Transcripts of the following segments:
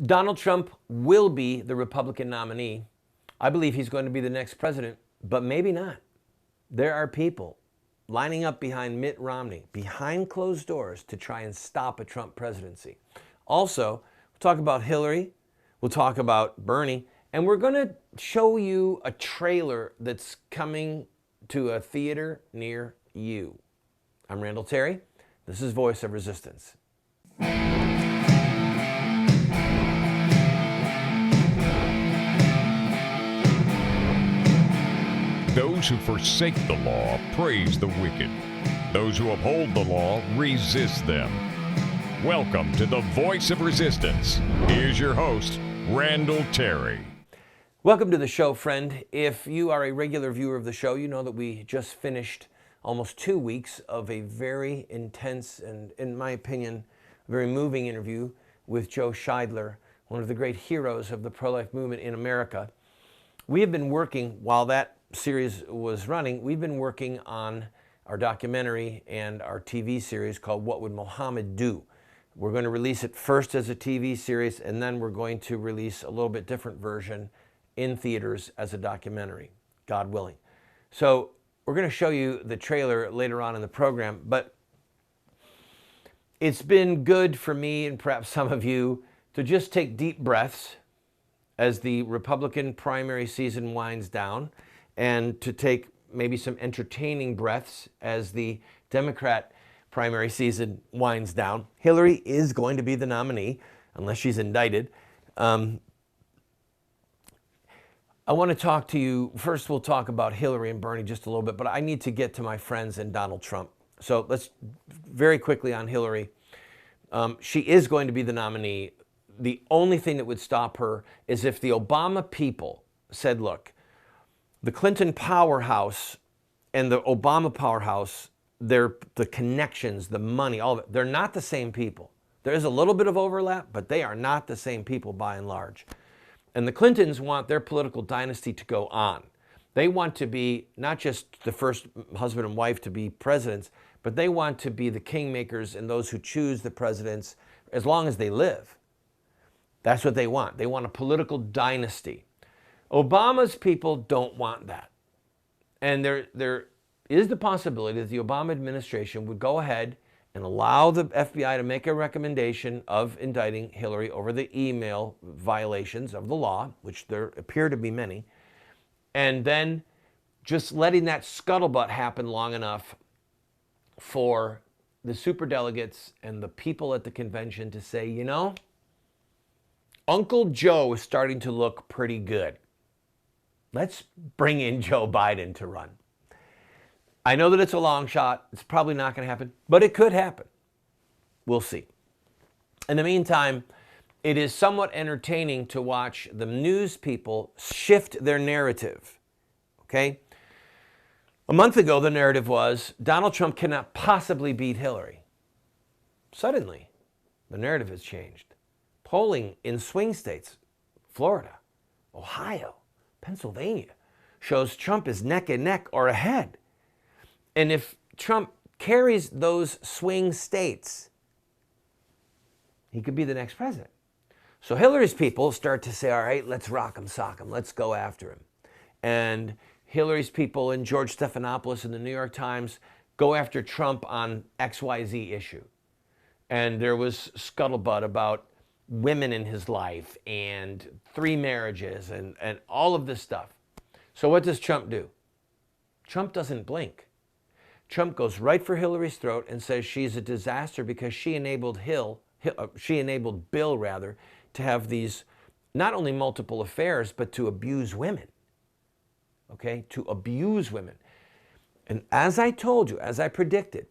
Donald Trump will be the Republican nominee. I believe he's going to be the next president, but maybe not. There are people lining up behind Mitt Romney, behind closed doors, to try and stop a Trump presidency. Also, we'll talk about Hillary, we'll talk about Bernie, and we're going to show you a trailer that's coming to a theater near you. I'm Randall Terry. This is Voice of Resistance. Those who forsake the law praise the wicked. Those who uphold the law resist them. Welcome to the Voice of Resistance. Here's your host, Randall Terry. Welcome to the show, friend. If you are a regular viewer of the show, you know that we just finished almost 2 weeks of a very intense and, in my opinion, very moving interview with Joe Scheidler, one of the great heroes of the pro-life movement in America. We have been working, while that series was running, we've been working on our documentary and our TV series called What Would Muhammad Do? We're going to release it first as a TV series, and then we're going to release a little bit different version in theaters as a documentary, God willing. So we're going to show you the trailer later on in the program, but it's been good for me and perhaps some of you to just take deep breaths as the Republican primary season winds down, and to take maybe some entertaining breaths as the Democrat primary season winds down. Hillary is going to be the nominee, unless she's indicted. I want to talk to you, first we'll talk about Hillary and Bernie just a little bit, but I need to get to my friends and Donald Trump. So let's very quickly on Hillary. She is going to be the nominee. The only thing that would stop her is if the Obama people said, look, the Clinton powerhouse and the Obama powerhouse, they're the connections, the money, all of it, they're not the same people. There is a little bit of overlap, but they are not the same people by and large. And the Clintons want their political dynasty to go on. They want to be not just the first husband and wife to be presidents, but they want to be the kingmakers and those who choose the presidents as long as they live. That's what they want. They want a political dynasty. Obama's people don't want that. And there is the possibility that the Obama administration would go ahead and allow the FBI to make a recommendation of indicting Hillary over the email violations of the law, which there appear to be many, and then just letting that scuttlebutt happen long enough for the superdelegates and the people at the convention to say, you know, Uncle Joe is starting to look pretty good. Let's bring in Joe Biden to run. I know that it's a long shot. It's probably not going to happen, but it could happen. We'll see. In the meantime, it is somewhat entertaining to watch the news people shift their narrative. Okay? A month ago, the narrative was Donald Trump cannot possibly beat Hillary. Suddenly, the narrative has changed. Polling in swing states, Florida, Ohio, Pennsylvania, shows Trump is neck and neck or ahead. And if Trump carries those swing states, he could be the next president. So Hillary's people start to say, all right, let's rock him, sock him, let's go after him. And Hillary's people and George Stephanopoulos in the New York Times go after Trump on XYZ issue. And there was scuttlebutt about women in his life and 3 marriages and all of this stuff. So what does Trump do? Trump doesn't blink. Trump goes right for Hillary's throat and says she's a disaster because she enabled Bill to have these not only multiple affairs, but to abuse women. Okay, to abuse women. And as I told you, as I predicted,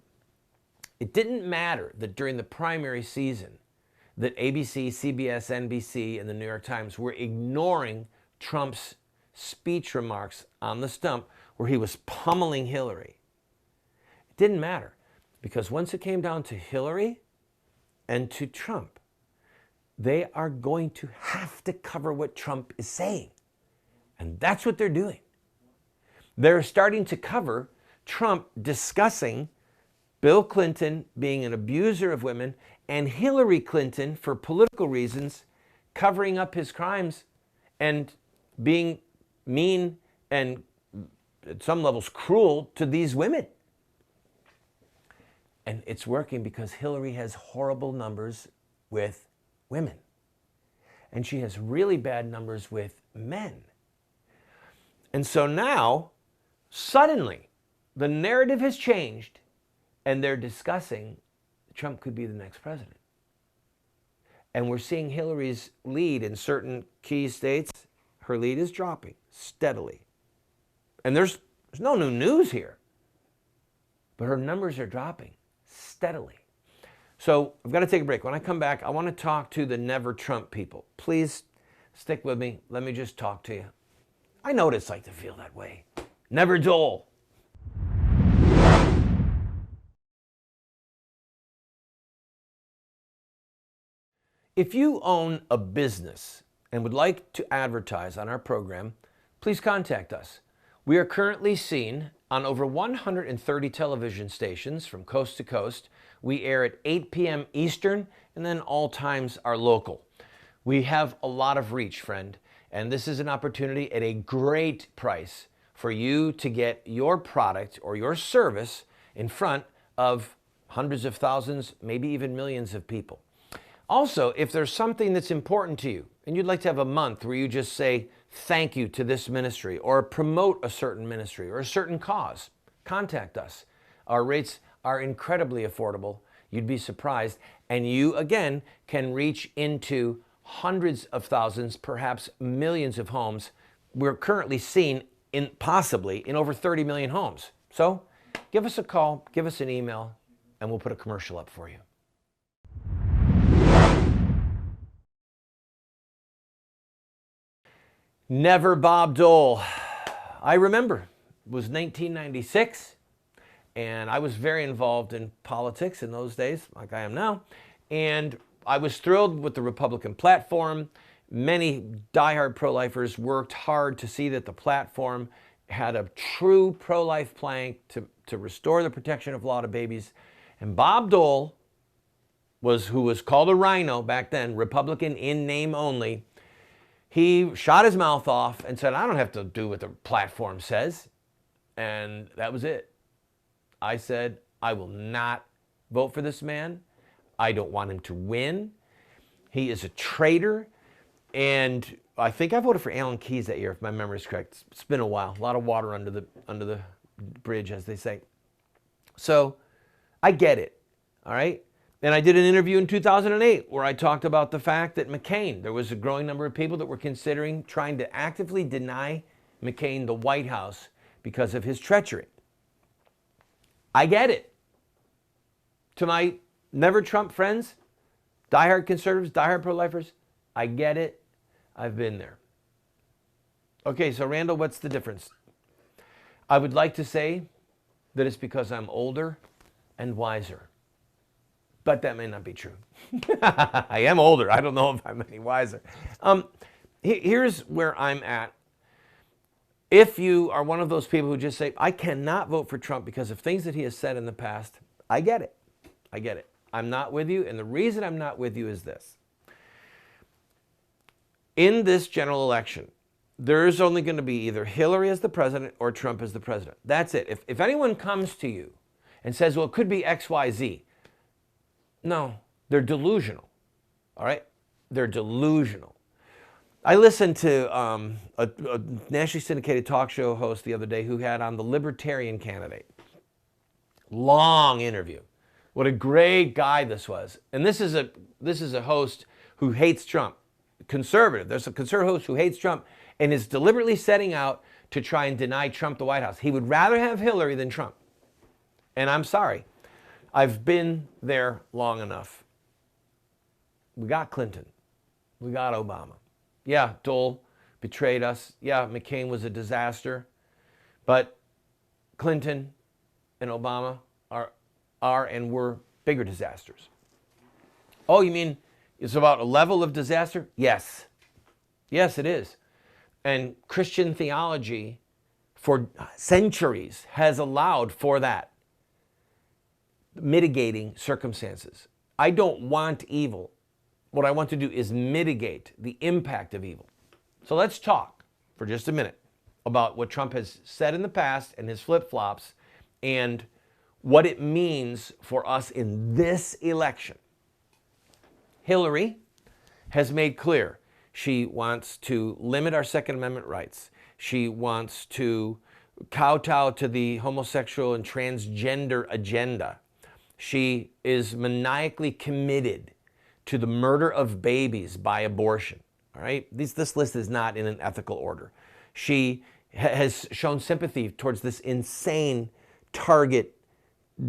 it didn't matter that during the primary season that ABC, CBS, NBC, and the New York Times were ignoring Trump's speech remarks on the stump where he was pummeling Hillary. It didn't matter because once it came down to Hillary and to Trump, they are going to have to cover what Trump is saying. And that's what they're doing. They're starting to cover Trump discussing Bill Clinton being an abuser of women and Hillary Clinton, for political reasons, covering up his crimes and being mean and at some levels cruel to these women. And it's working because Hillary has horrible numbers with women. And she has really bad numbers with men. And so now, suddenly, the narrative has changed and they're discussing Trump could be the next president. And we're seeing Hillary's lead in certain key states. Her lead is dropping steadily. And there's no new news here. But her numbers are dropping steadily. So I've got to take a break. When I come back, I want to talk to the Never Trump people. Please stick with me. Let me just talk to you. I know what it's like to feel that way. Never dull. If you own a business and would like to advertise on our program, please contact us. We are currently seen on over 130 television stations from coast to coast. We air at 8 p.m. Eastern, and then all times are local. We have a lot of reach, friend, and this is an opportunity at a great price for you to get your product or your service in front of hundreds of thousands, maybe even millions of people. Also, if there's something that's important to you and you'd like to have a month where you just say thank you to this ministry or promote a certain ministry or a certain cause, contact us. Our rates are incredibly affordable. You'd be surprised. And you, again, can reach into hundreds of thousands, perhaps millions of homes. We're currently seen possibly in over 30 million homes. So give us a call, give us an email, and we'll put a commercial up for you. Never Bob Dole. I remember it was 1996, and I was very involved in politics in those days, like I am now, and I was thrilled with the Republican platform. Many diehard pro-lifers worked hard to see that the platform had a true pro-life plank to restore the protection of law to babies. And Bob Dole, who was called a rhino back then, Republican in name only, he shot his mouth off and said, I don't have to do what the platform says. And that was it. I said, I will not vote for this man. I don't want him to win. He is a traitor. And I think I voted for Alan Keyes that year, if my memory is correct. It's been a while. A lot of water under the bridge, as they say. So I get it, all right? And I did an interview in 2008 where I talked about the fact that McCain, there was a growing number of people that were considering trying to actively deny McCain the White House because of his treachery. I get it. To my Never Trump friends, diehard conservatives, diehard pro-lifers, I get it. I've been there. Okay, so Randall, what's the difference? I would like to say that it's because I'm older and wiser. But that may not be true. I am older. I don't know if I'm any wiser. Here's where I'm at. If you are one of those people who just say, I cannot vote for Trump because of things that he has said in the past, I get it. I get it. I'm not with you. And the reason I'm not with you is this. In this general election, there is only going to be either Hillary as the president or Trump as the president. That's it. If anyone comes to you and says, well, it could be X, Y, Z, no, they're delusional, all right? They're delusional. I listened to a nationally syndicated talk show host the other day who had on the Libertarian candidate. Long interview. What a great guy this was. And this is a host who hates Trump, conservative. There's a conservative host who hates Trump and is deliberately setting out to try and deny Trump the White House. He would rather have Hillary than Trump. And I'm sorry. I've been there long enough. We got Clinton. We got Obama. Yeah, Dole betrayed us. Yeah, McCain was a disaster. But Clinton and Obama are and were bigger disasters. Oh, you mean it's about a level of disaster? Yes. Yes, it is. And Christian theology for centuries has allowed for that. Mitigating circumstances. I don't want evil. what I want to do is mitigate the impact of evil. So let's talk for just a minute about what Trump has said in the past and his flip-flops and what it means for us in this election. Hillary has made clear she wants to limit our Second Amendment rights. She wants to kowtow to the homosexual and transgender agenda. She is maniacally committed to the murder of babies by abortion. All right? This list is not in an ethical order. She has shown sympathy towards this insane Target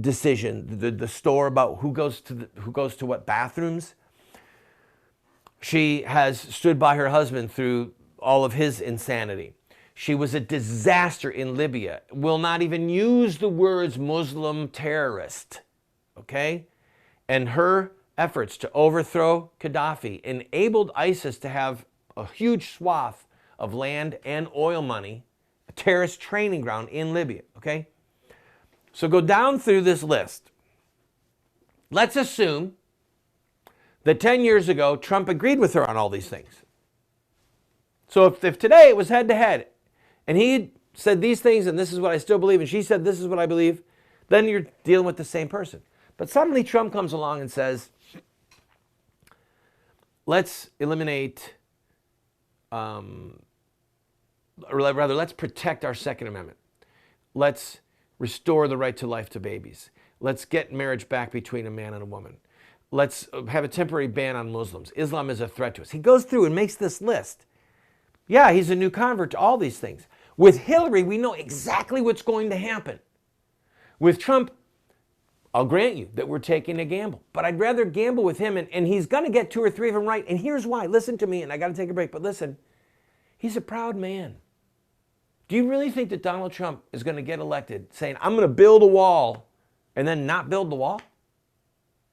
decision, the store about who goes to what bathrooms. She has stood by her husband through all of his insanity. She was a disaster in Libya, will not even use the words Muslim terrorist, okay? And her efforts to overthrow Gaddafi enabled ISIS to have a huge swath of land and oil money, a terrorist training ground in Libya, okay? So go down through this list. Let's assume that 10 years ago, Trump agreed with her on all these things. So if today it was head-to-head, and he said these things, and this is what I still believe, and she said this is what I believe, then you're dealing with the same person. But suddenly Trump comes along and says, let's eliminate, or rather, let's protect our Second Amendment. Let's restore the right to life to babies. Let's get marriage back between a man and a woman. Let's have a temporary ban on Muslims. Islam is a threat to us. He goes through and makes this list. Yeah, he's a new convert to all these things. With Hillary, we know exactly what's going to happen. With Trump, I'll grant you that we're taking a gamble, but I'd rather gamble with him, and he's going to get 2 or 3 of them right. And here's why. Listen to me, and I got to take a break, but listen. He's a proud man. Do you really think that Donald Trump is going to get elected saying, I'm going to build a wall and then not build the wall?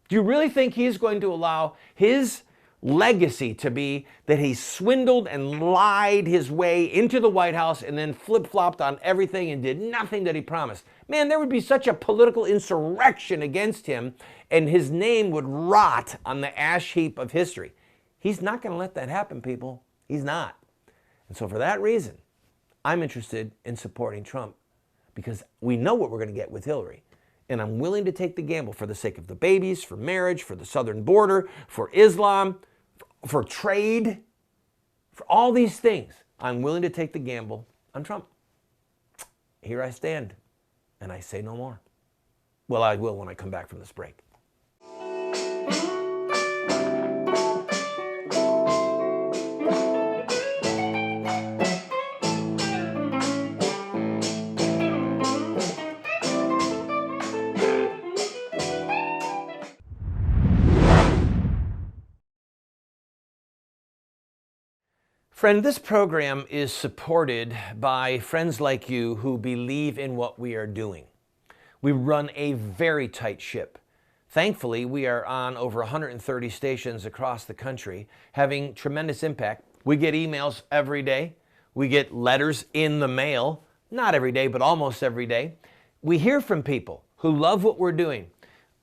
Do you really think he's going to allow his legacy to be that he swindled and lied his way into the White House and then flip-flopped on everything and did nothing that he promised? Man, there would be such a political insurrection against him, and his name would rot on the ash heap of history. He's not going to let that happen, people. He's not. And so for that reason, I'm interested in supporting Trump, because we know what we're going to get with Hillary. And I'm willing to take the gamble for the sake of the babies, for marriage, for the southern border, for Islam, for trade, for all these things. I'm willing to take the gamble on Trump. Here I stand, and I say no more. Well, I will when I come back from this break. Friend, this program is supported by friends like you who believe in what we are doing. We run a very tight ship. Thankfully, we are on over 130 stations across the country, having tremendous impact. We get emails every day. We get letters in the mail, not every day, but almost every day. We hear from people who love what we're doing.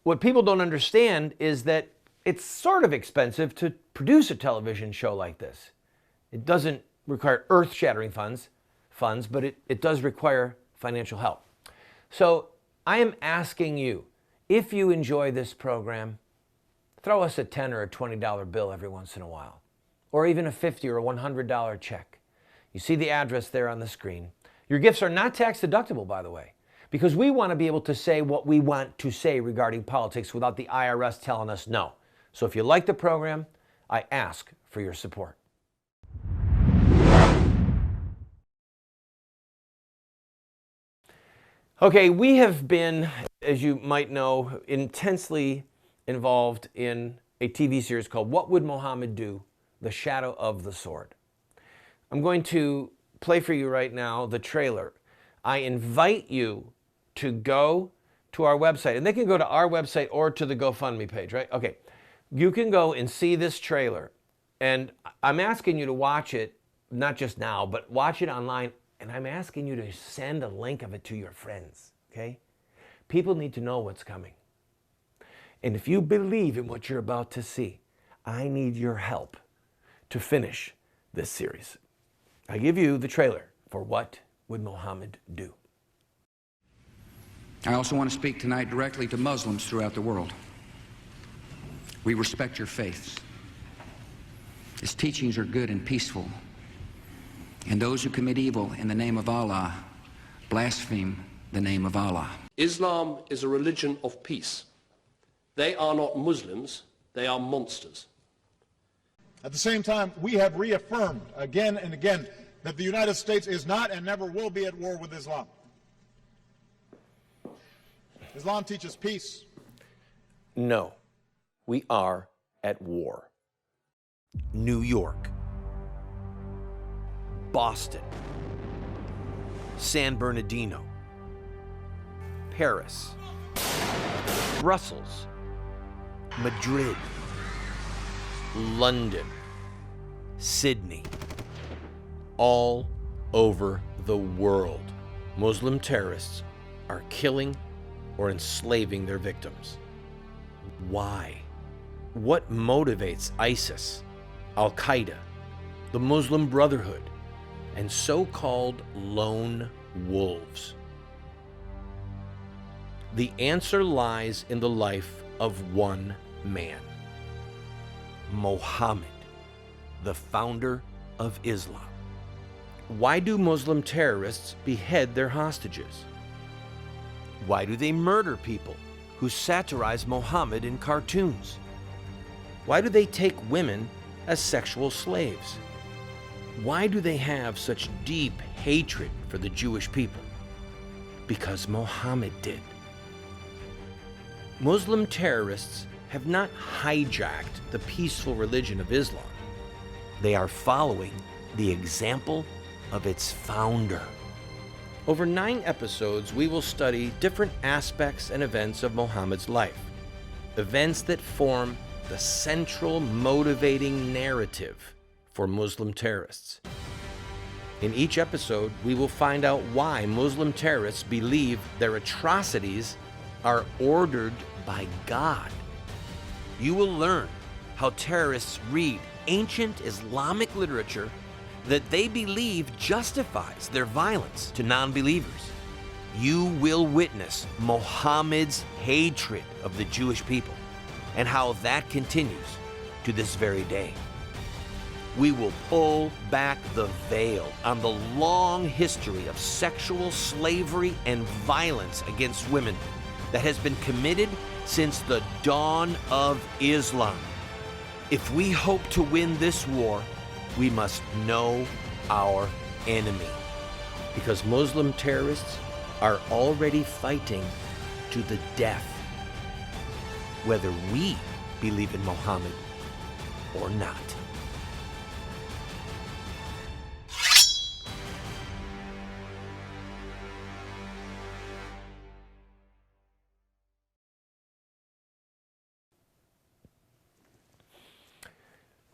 What people don't understand is that it's sort of expensive to produce a television show like this. It doesn't require earth-shattering funds, but it does require financial help. So I am asking you, if you enjoy this program, throw us a $10 or a $20 bill every once in a while, or even a $50 or a $100 check. You see the address there on the screen. Your gifts are not tax deductible, by the way, because we want to be able to say what we want to say regarding politics without the IRS telling us no. So if you like the program, I ask for your support. Okay, we have been, as you might know, intensely involved in a TV series called What Would Muhammad Do? The Shadow of the Sword. I'm going to play for you right now the trailer. I invite you to go to our website, and they can go to our website or to the GoFundMe page, right? Okay, you can go and see this trailer, and I'm asking you to watch it, not just now, but watch it online. And I'm asking you to send a link of it to your friends, okay? People need to know what's coming. And if you believe in what you're about to see, I need your help to finish this series. I give you the trailer for What Would Muhammad Do? I also want to speak tonight directly to Muslims throughout the world. We respect your faiths. Its teachings are good and peaceful. And those who commit evil in the name of Allah blaspheme the name of Allah. Islam is a religion of peace. They are not Muslims, they are monsters. At the same time, we have reaffirmed again and again that the United States is not and never will be at war with Islam. Islam teaches peace. No, we are at war. New York, Boston, San Bernardino, Paris, Brussels, Madrid, London, Sydney, all over the world, Muslim terrorists are killing or enslaving their victims. Why? What motivates ISIS, Al-Qaeda, the Muslim Brotherhood, and so-called lone wolves? The answer lies in the life of one man, Muhammad, the founder of Islam. Why do Muslim terrorists behead their hostages? Why do they murder people who satirize Muhammad in cartoons? Why do they take women as sexual slaves? Why do they have such deep hatred for the Jewish people? Because Muhammad did. Muslim terrorists have not hijacked the peaceful religion of Islam. They are following the example of its founder. Over 9 episodes, we will study different aspects and events of Muhammad's life, events that form the central motivating narrative for Muslim terrorists. In each episode, we will find out why Muslim terrorists believe their atrocities are ordered by God. You will learn how terrorists read ancient Islamic literature that they believe justifies their violence to non-believers. You will witness Muhammad's hatred of the Jewish people and how that continues to this very day. We will pull back the veil on the long history of sexual slavery and violence against women that has been committed since the dawn of Islam. If we hope to win this war, we must know our enemy, because Muslim terrorists are already fighting to the death, whether we believe in Muhammad or not.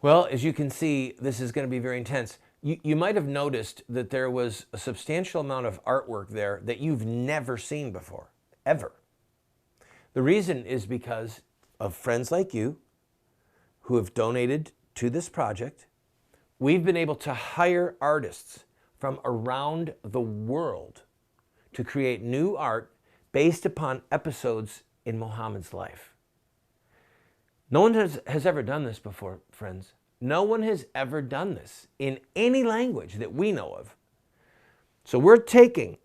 Well, as you can see, this is going to be very intense. You might have noticed that there was a substantial amount of artwork there that you've never seen before, ever. The reason is because of friends like you who have donated to this project. We've been able to hire artists from around the world to create new art based upon episodes in Muhammad's life. No one has ever done this before, friends. No one has ever done this in any language that we know of. So we're taking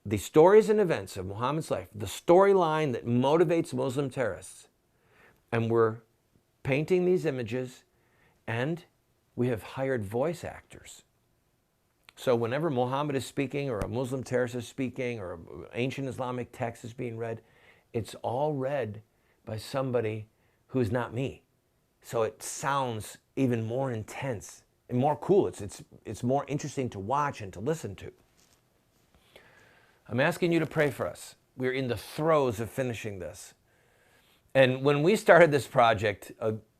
the stories and events of Muhammad's life, the storyline that motivates Muslim terrorists, and we're painting these images, and we have hired voice actors. So whenever Muhammad is speaking, or a Muslim terrorist is speaking, or an ancient Islamic text is being read, it's all read by somebody who's not me. So it sounds even more intense and more cool. It's more interesting to watch and to listen to. I'm asking you to pray for us. We're in the throes of finishing this. And when we started this project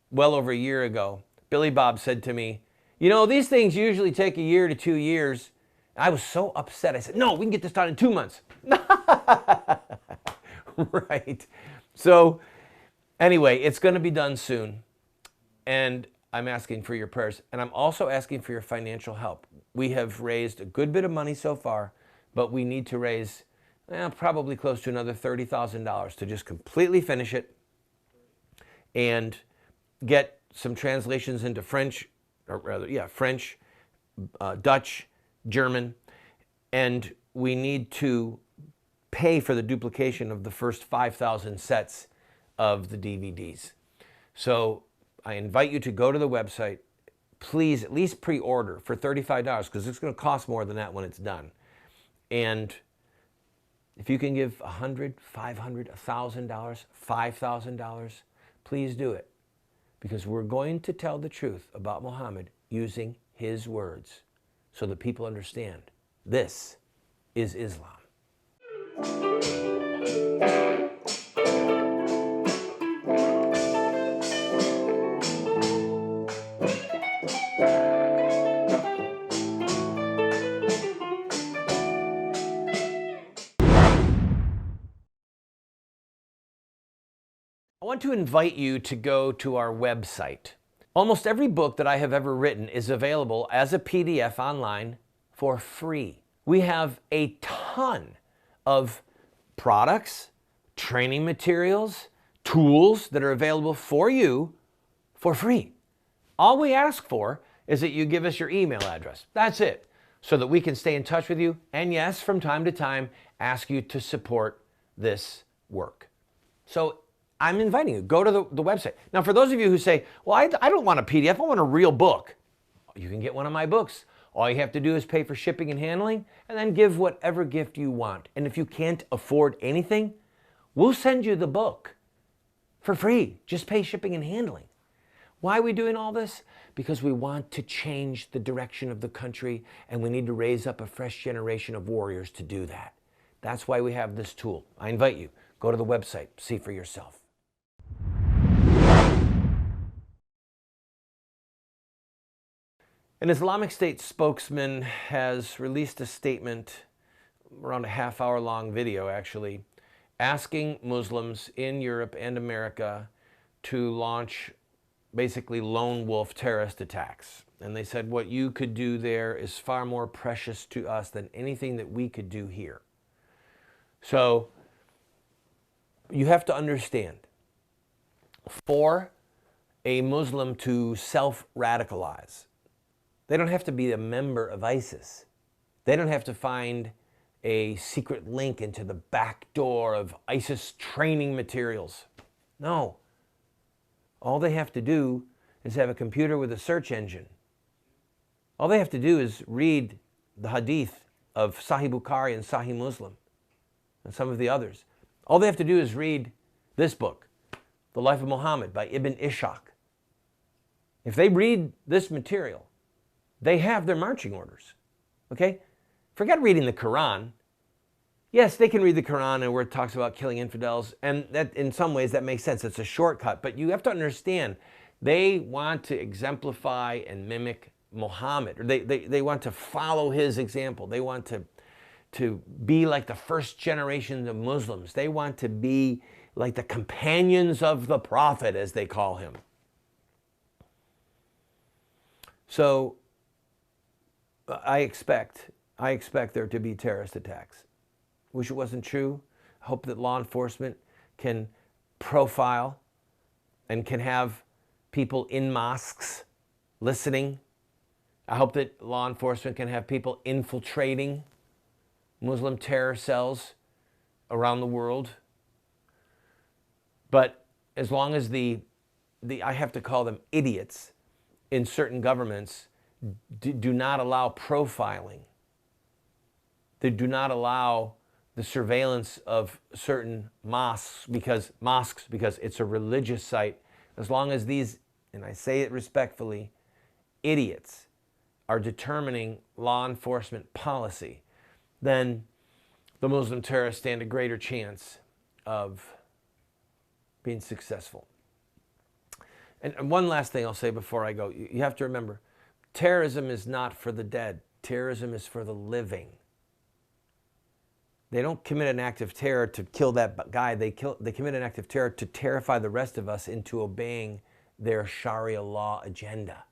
well over a year ago, Billy Bob said to me, you know, these things usually take 1 year to 2 years. I was so upset. I said, no, we can get this done in 2 months. Right. So anyway, it's going to be done soon. And I'm asking for your prayers. And I'm also asking for your financial help. We have raised a good bit of money so far, but we need to raise probably close to another $30,000 to just completely finish it and get some translations into French, or rather, French, Dutch, German, and we need to pay for the duplication of the first 5,000 sets of the DVDs. So I invite you to go to the website. Please at least pre-order for $35 because it's going to cost more than that when it's done. And if you can give $100, $500, $1,000, $5,000, please do it. Because we're going to tell the truth about Muhammad using his words so that people understand this is Islam. I want to invite you to go to our website. Almost every book that I have ever written is available as a PDF online for free. We have a ton of products, training materials, tools that are available for you for free. All we ask for is that you give us your email address. That's it. So that we can stay in touch with you and, yes, from time to time, ask you to support this work. So I'm inviting you, go to the website. Now, for those of you who say, well, I don't want a PDF, I want a real book. You can get one of my books. All you have to do is pay for shipping and handling and then give whatever gift you want. And if you can't afford anything, we'll send you the book for free. Just pay shipping and handling. Why are we doing all this? Because we want to change the direction of the country and we need to raise up a fresh generation of warriors to do that. That's why we have this tool. I invite you, go to the website, see for yourself. An Islamic State spokesman has released a statement, around a half-hour-long video actually, asking Muslims in Europe and America to launch basically lone wolf terrorist attacks. And they said what you could do there is far more precious to us than anything that we could do here. So you have to understand, for a Muslim to self-radicalize, they don't have to be a member of ISIS. They don't have to find a secret link into the back door of ISIS training materials. No. All they have to do is have a computer with a search engine. All they have to do is read the hadith of Sahih Bukhari and Sahih Muslim and some of the others. All they have to do is read this book, The Life of Muhammad by Ibn Ishaq. If they read this material, they have their marching orders, okay? Forget reading the Quran. Yes, they can read the Quran and where it talks about killing infidels, and that in some ways that makes sense. It's a shortcut, but you have to understand, they want to exemplify and mimic Muhammad. Or they want to follow his example. They want to be like the first generation of Muslims. They want to be like the companions of the Prophet, as they call him. So I expect there to be terrorist attacks. Wish it wasn't true. I hope that law enforcement can profile and can have people in mosques listening. I hope that law enforcement can have people infiltrating Muslim terror cells around the world. But as long as the I have to call them idiots in certain governments do not allow profiling, they do not allow the surveillance of certain mosques because it's a religious site, as long as these, and I say it respectfully, idiots are determining law enforcement policy, then the Muslim terrorists stand a greater chance of being successful. And one last thing I'll say before I go. You have to remember, terrorism is not for the dead. Terrorism is for the living. They don't commit an act of terror to kill that guy. They commit an act of terror to terrify the rest of us into obeying their Sharia law agenda.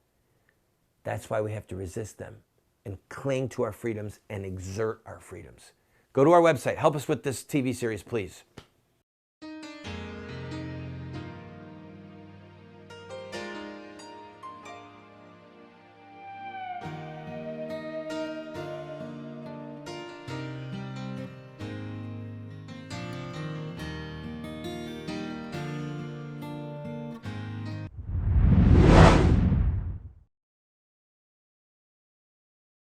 That's why we have to resist them and cling to our freedoms and exert our freedoms. Go to our website. Help us with this TV series, please.